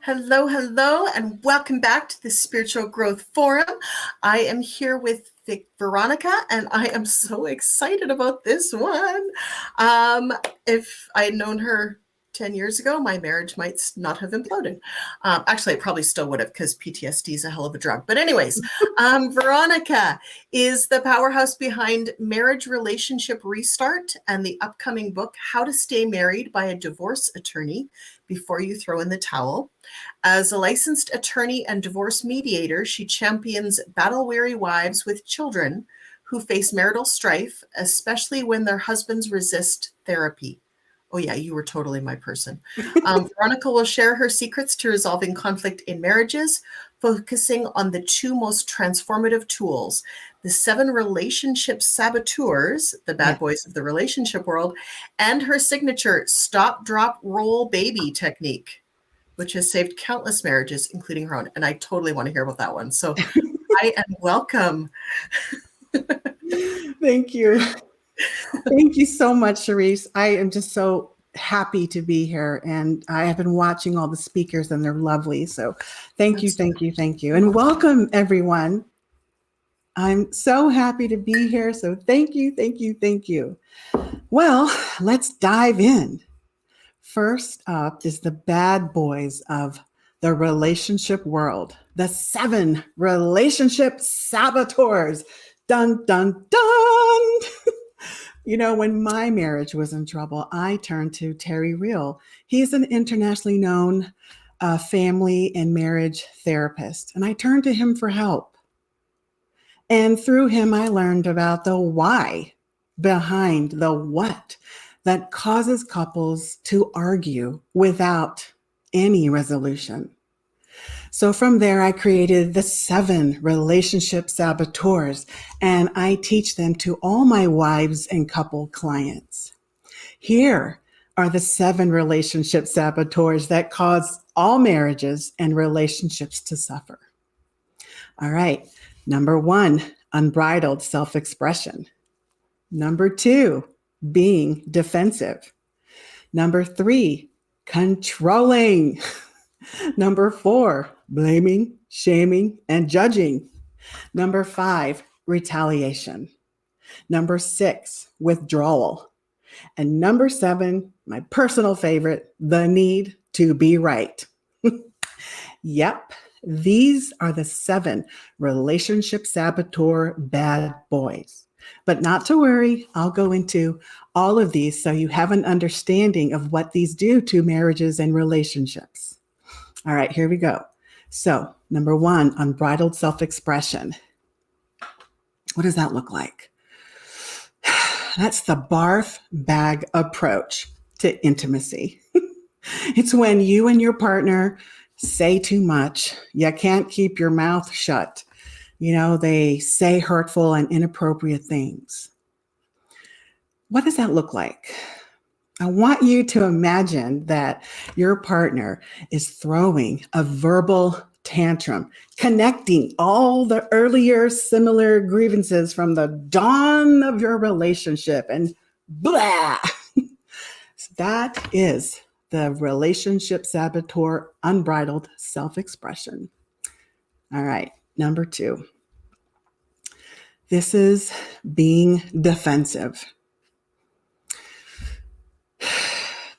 Hello, hello, and welcome back to the Spiritual Growth Forum. I am here with Veronica, and I am so excited about this one. If I had known her 10 years ago, my marriage might not have imploded. Actually, I probably still would have, because PTSD is a hell of a drug. But anyways, Veronica is the powerhouse behind Marriage Relationship Restart and the upcoming book, How to Stay Married by a Divorce Attorney Before You Throw in the Towel. As a licensed attorney and divorce mediator, she champions battle-weary wives with children who face marital strife, especially when their husbands resist therapy. Oh yeah, you were totally my person. Veronica will share her secrets to resolving conflict in marriages, focusing on the two most transformative tools, the 7 relationship saboteurs, the bad boys of the relationship world, and her signature stop, drop, roll baby technique, which has saved countless marriages, including her own. And I totally want to hear about that one. So I am welcome. Thank you. Thank you so much, Charisse. I am just so happy to be here. And I have been watching all the speakers and they're lovely. So thank you. And welcome, everyone. I'm so happy to be here. So thank you. Well, let's dive in. First up is the bad boys of the relationship world, the 7 relationship saboteurs. Dun, dun, dun. You know, when my marriage was in trouble, I turned to Terry Real. He's an internationally known family and marriage therapist, and I turned to him for help. And through him, I learned about the why behind the what that causes couples to argue without any resolution. So from there, I created the 7 relationship saboteurs, and I teach them to all my wives and couple clients. Here are the 7 relationship saboteurs that cause all marriages and relationships to suffer. All right. Number 1, unbridled self-expression. Number 2, being defensive. Number 3, controlling. Number 4, blaming, shaming, and judging. Number 5, retaliation. Number 6, withdrawal. And number 7, my personal favorite, the need to be right. Yep, these are the 7 relationship saboteur bad boys. But not to worry, I'll go into all of these so you have an understanding of what these do to marriages and relationships. All right, here we go. So, number 1, unbridled self-expression. What does that look like? That's the barf bag approach to intimacy. It's when you and your partner say too much. You can't keep your mouth shut. You know, they say hurtful and inappropriate things. What does that look like? I want you to imagine that your partner is throwing a verbal tantrum, connecting all the earlier similar grievances from the dawn of your relationship, and blah. So that is the relationship saboteur, unbridled self-expression. All right, number 2. This is being defensive.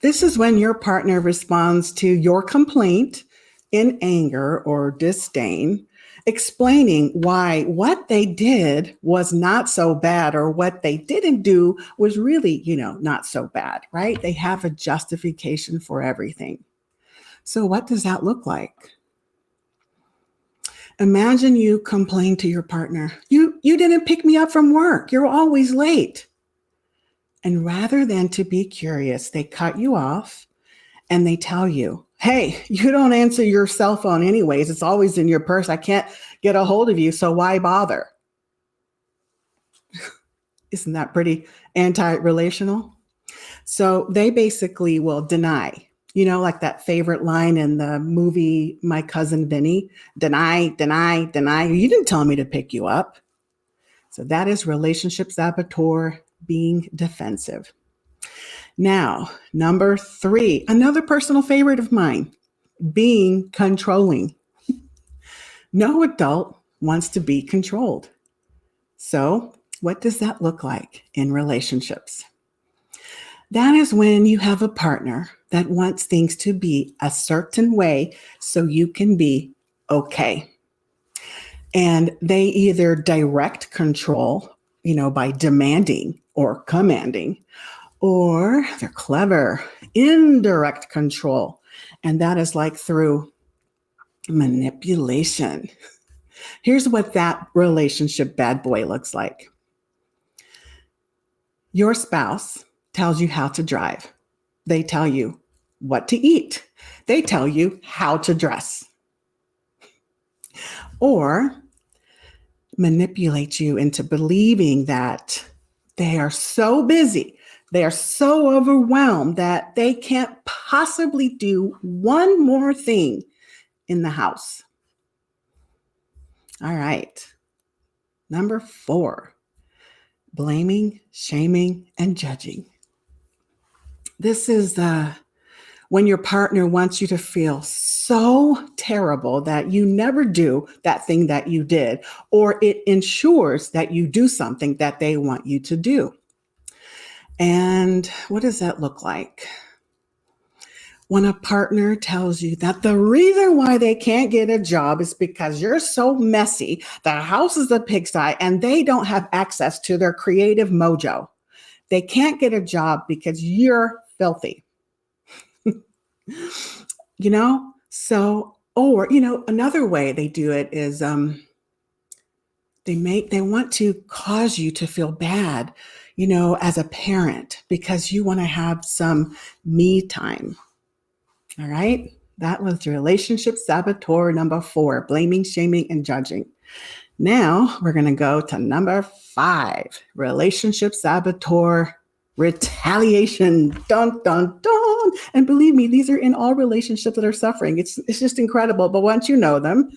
This is when your partner responds to your complaint in anger or disdain, explaining why what they did was not so bad or what they didn't do was really, not so bad, right? They have a justification for everything. So what does that look like? Imagine you complain to your partner, you didn't pick me up from work. You're always late. And rather than to be curious, they cut you off and they tell you, hey, you don't answer your cell phone anyways. It's always in your purse. I can't get a hold of you, so why bother? Isn't that pretty anti-relational? So they basically will deny, like that favorite line in the movie, My Cousin Vinny, deny. You didn't tell me to pick you up. So that is relationship saboteur, being defensive. Now, number 3, another personal favorite of mine, being controlling. No adult wants to be controlled. So, what does that look like in relationships? That is when you have a partner that wants things to be a certain way so you can be okay. And they either direct control, by demanding or commanding, or they're clever, indirect control. And that is like through manipulation. Here's what that relationship bad boy looks like. Your spouse tells you how to drive. They tell you what to eat. They tell you how to dress. Or manipulate you into believing that they are so busy, they are so overwhelmed that they can't possibly do one more thing in the house. All right. Number 4, blaming, shaming, and judging. This is when your partner wants you to feel so terrible that you never do that thing that you did, or it ensures that you do something that they want you to do. And what does that look like? When a partner tells you that the reason why they can't get a job is because you're so messy, the house is a pigsty, and they don't have access to their creative mojo. They can't get a job because you're filthy. Another way they do it is they want to cause you to feel bad, as a parent, because you want to have some me time. All right. That was relationship saboteur number 4, blaming, shaming, and judging. Now we're going to go to number 5, relationship saboteur retaliation. Dun, dun, dun. And believe me, these are in all relationships that are suffering. It's just incredible. But once you know them,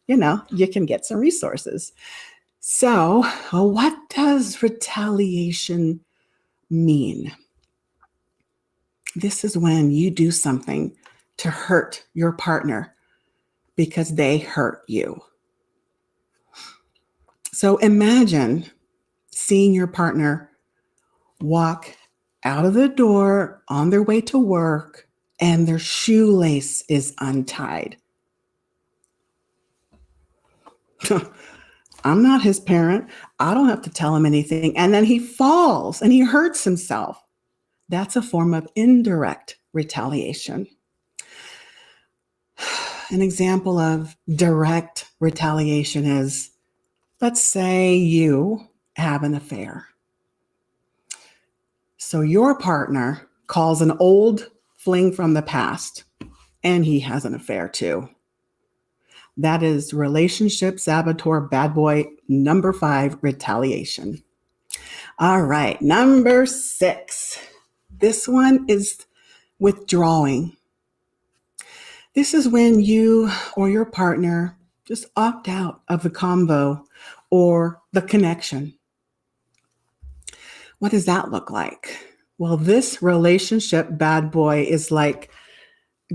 you can get some resources. So what does retaliation mean? This is when you do something to hurt your partner because they hurt you. So imagine seeing your partner walk out of the door on their way to work and their shoelace is untied. I'm not his parent. I don't have to tell him anything. And then he falls and he hurts himself. That's a form of indirect retaliation. An example of direct retaliation is, let's say you have an affair. So your partner calls an old fling from the past, and he has an affair too. That is relationship saboteur bad boy number 5, retaliation. All right, number 6. This one is withdrawing. This is when you or your partner just opt out of the convo or the connection. What does that look like? Well, this relationship bad boy is like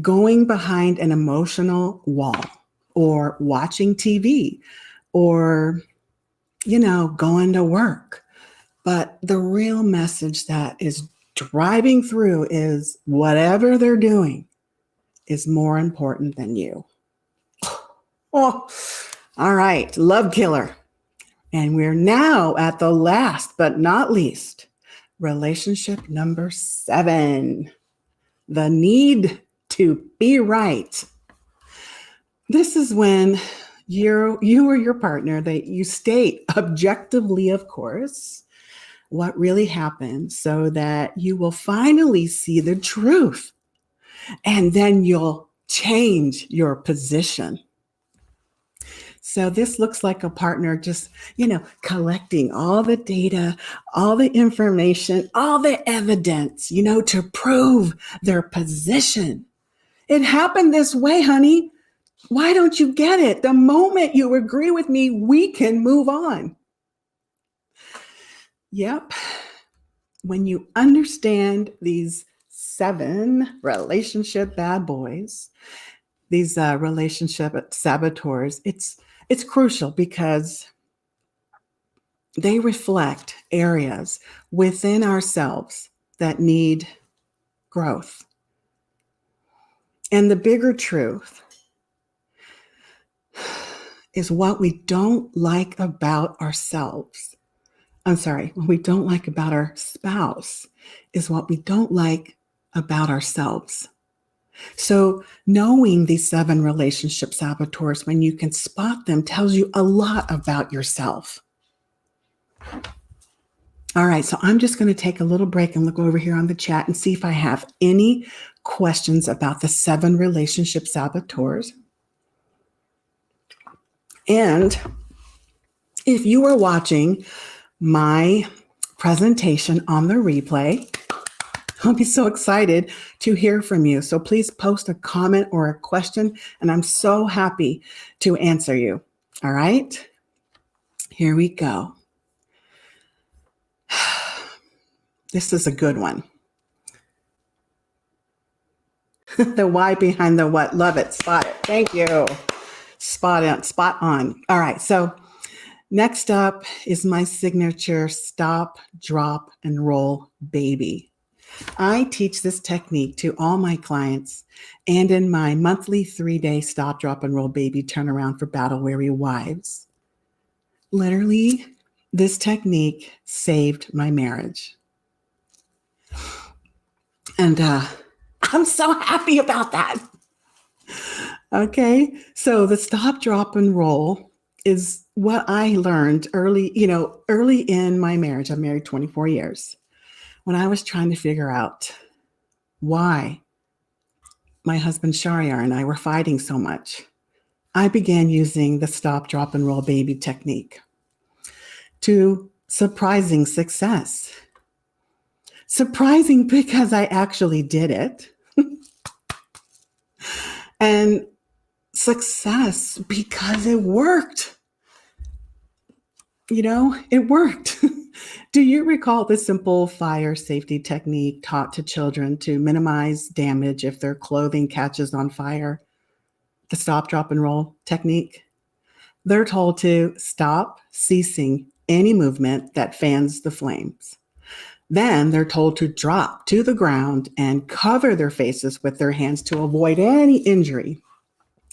going behind an emotional wall or watching TV or, going to work. But the real message that is driving through is whatever they're doing is more important than you. Oh, all right, love killer. And we're now at the last but not least, relationship number 7, the need to be right. This is when you or your partner, that you state objectively, of course, what really happened so that you will finally see the truth. And then you'll change your position. So this looks like a partner just, collecting all the data, all the information, all the evidence, to prove their position. It happened this way, honey. Why don't you get it? The moment you agree with me, we can move on. Yep. When you understand these 7 relationship bad boys, these relationship saboteurs, it's crucial because they reflect areas within ourselves that need growth. And the bigger truth is what we don't like about ourselves. I'm sorry, what we don't like about our spouse is what we don't like about ourselves. So knowing these 7 relationship saboteurs, when you can spot them, tells you a lot about yourself. All right, so I'm just going to take a little break and look over here on the chat and see if I have any questions about the 7 relationship saboteurs. And if you are watching my presentation on the replay, I'll be so excited to hear from you. So please post a comment or a question, and I'm so happy to answer you. All right, here we go. This is a good one. The why behind the what. Love it. Spot it. Thank you. Spot on. All right. So next up is my signature stop, drop, and roll baby. I teach this technique to all my clients and in my monthly 3-day stop, drop, and roll baby turnaround for battle-weary wives. Literally, this technique saved my marriage. And I'm so happy about that. Okay, so the stop, drop, and roll is what I learned early in my marriage. I'm married 24 years. When I was trying to figure out why my husband Shariar and I were fighting so much, I began using the stop, drop, and roll baby technique to surprising success. Surprising because I actually did it. And success because it worked. It worked. Do you recall the simple fire safety technique taught to children to minimize damage if their clothing catches on fire? The stop, drop, and roll technique. They're told to stop, ceasing any movement that fans the flames. Then they're told to drop to the ground and cover their faces with their hands to avoid any injury.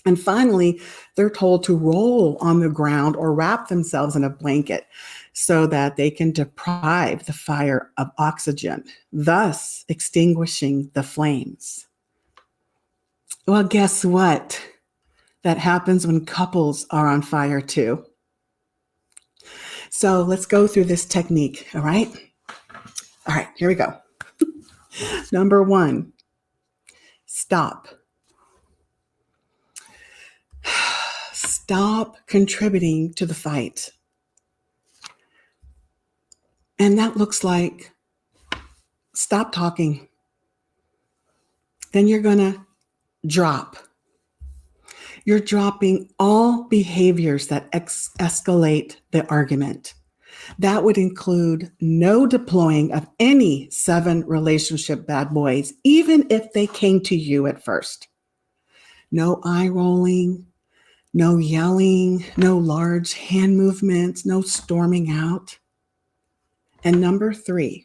And finally, they're told to roll on the ground or wrap themselves in a blanket so that they can deprive the fire of oxygen, thus extinguishing the flames. Well, guess what? That happens when couples are on fire too. So let's go through this technique, all right? All right, here we go. Number 1, stop. Stop contributing to the fight. And that looks like stop talking. Then you're going to drop. You're dropping all behaviors that escalate the argument. That would include no deploying of any 7 relationship bad boys, even if they came to you at first. No eye rolling, no yelling, no large hand movements, no storming out. And number 3,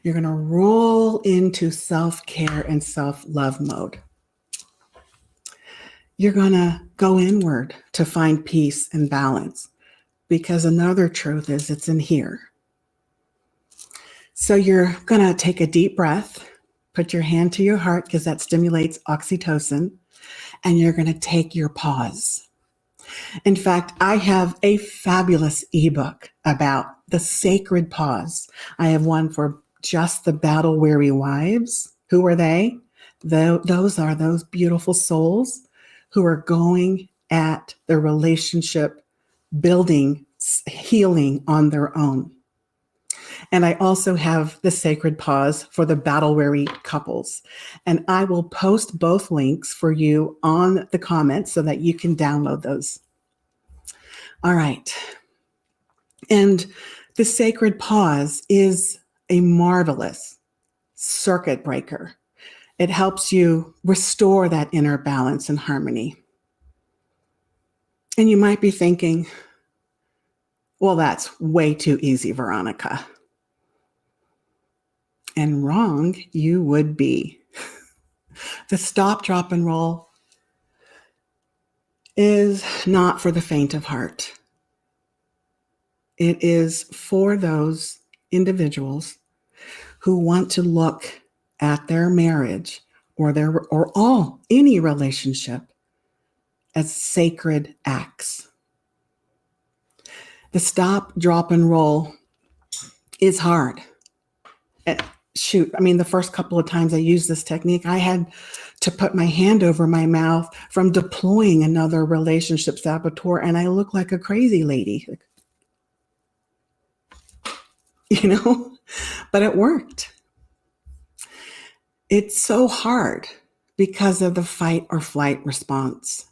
you're going to roll into self-care and self-love mode. You're going to go inward to find peace and balance, because another truth is it's in here. So you're going to take a deep breath, put your hand to your heart because that stimulates oxytocin, and you're going to take your pause. In fact, I have a fabulous ebook about the sacred pause. I have one for just the battle-weary wives. Who are they? Those are those beautiful souls who are going at their relationship building, healing on their own. And I also have the sacred pause for the battle-weary couples. And I will post both links for you on the comments so that you can download those. All right. And the sacred pause is a marvelous circuit breaker. It helps you restore that inner balance and harmony. And you might be thinking, well, that's way too easy, Veronica. And wrong you would be. The stop, drop, and roll is not for the faint of heart. It is for those individuals who want to look at their marriage or any relationship as sacred acts. The stop, drop, and roll is hard. The first couple of times I used this technique, I had to put my hand over my mouth from deploying another relationship saboteur, and I looked like a crazy lady. But it worked. It's so hard because of the fight or flight response,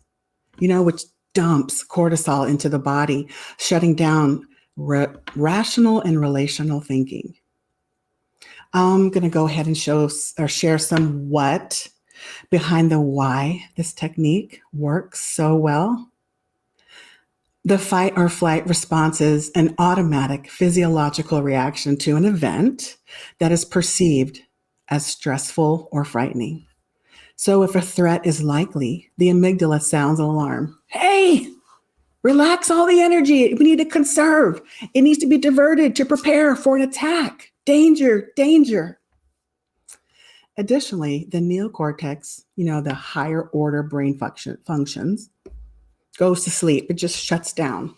which dumps cortisol into the body, shutting down rational and relational thinking. I'm going to go ahead and share some what behind the why this technique works so well. The fight or flight response is an automatic physiological reaction to an event that is perceived as stressful or frightening. So if a threat is likely, the amygdala sounds an alarm. Hey, relax all the energy. We need to conserve. It needs to be diverted to prepare for an attack. Danger, danger. Additionally, the neocortex, the higher order brain functions, goes to sleep. It just shuts down.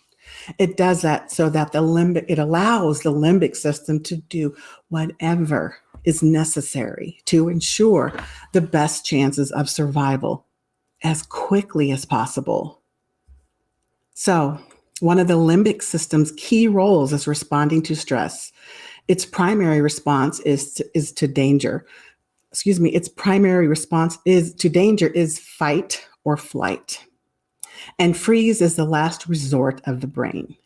It does that so that it allows the limbic system to do whatever is necessary to ensure the best chances of survival as quickly as possible. So, one of the limbic system's key roles is responding to stress. Its primary response is to danger. Its primary response to danger is fight or flight. And freeze is the last resort of the brain.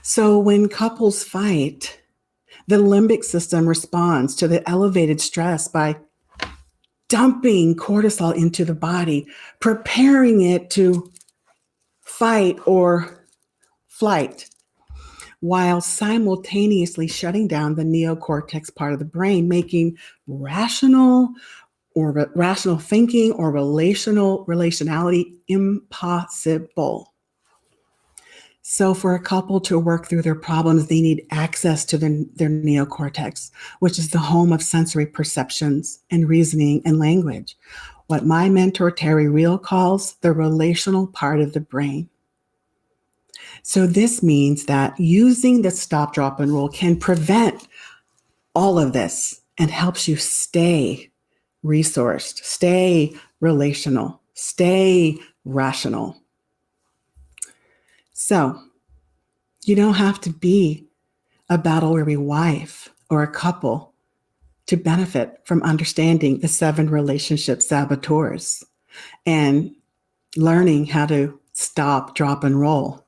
So when couples fight, the limbic system responds to the elevated stress by dumping cortisol into the body, preparing it to fight or flight, while simultaneously shutting down the neocortex part of the brain, making rational thinking or relationality impossible. So for a couple to work through their problems, they need access to their neocortex, which is the home of sensory perceptions and reasoning and language, what my mentor Terry Real calls the relational part of the brain. So this means that using the stop, drop, and roll can prevent all of this and helps you stay resourced, stay relational, stay rational. So you don't have to be a battle-weary wife or a couple to benefit from understanding the 7 relationship saboteurs and learning how to stop, drop, and roll.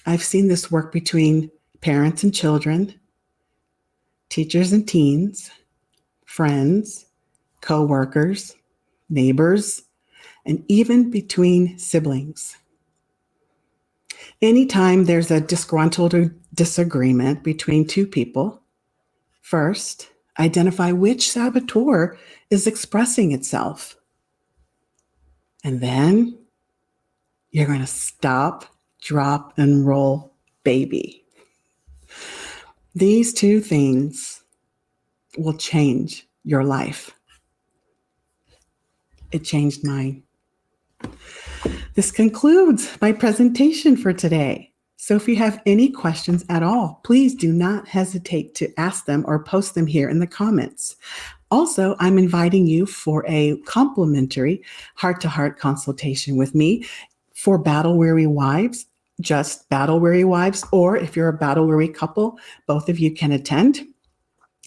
I've seen this work between parents and children, teachers and teens, friends, co-workers, neighbors, and even between siblings. Anytime there's a disgruntled or disagreement between two people, first, identify which saboteur is expressing itself. And then you're going to stop, drop, and roll, baby. These 2 things will change your life. It changed mine. This concludes my presentation for today. So if you have any questions at all, please do not hesitate to ask them or post them here in the comments. Also, I'm inviting you for a complimentary heart-to-heart consultation with me for battle-weary wives, just battle-weary wives, or if you're a battle-weary couple, both of you can attend.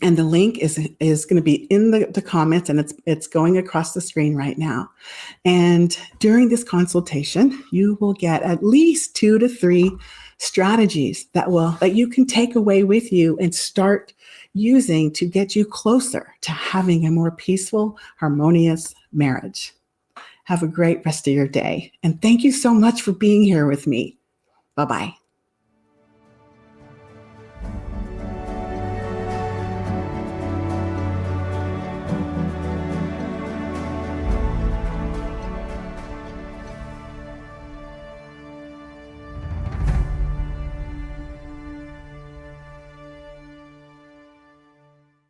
And the link is going to be in the comments, and it's going across the screen right now. And during this consultation, you will get at least 2 to 3 strategies that you can take away with you and start using to get you closer to having a more peaceful, harmonious marriage. Have a great rest of your day. And thank you so much for being here with me. Bye-bye.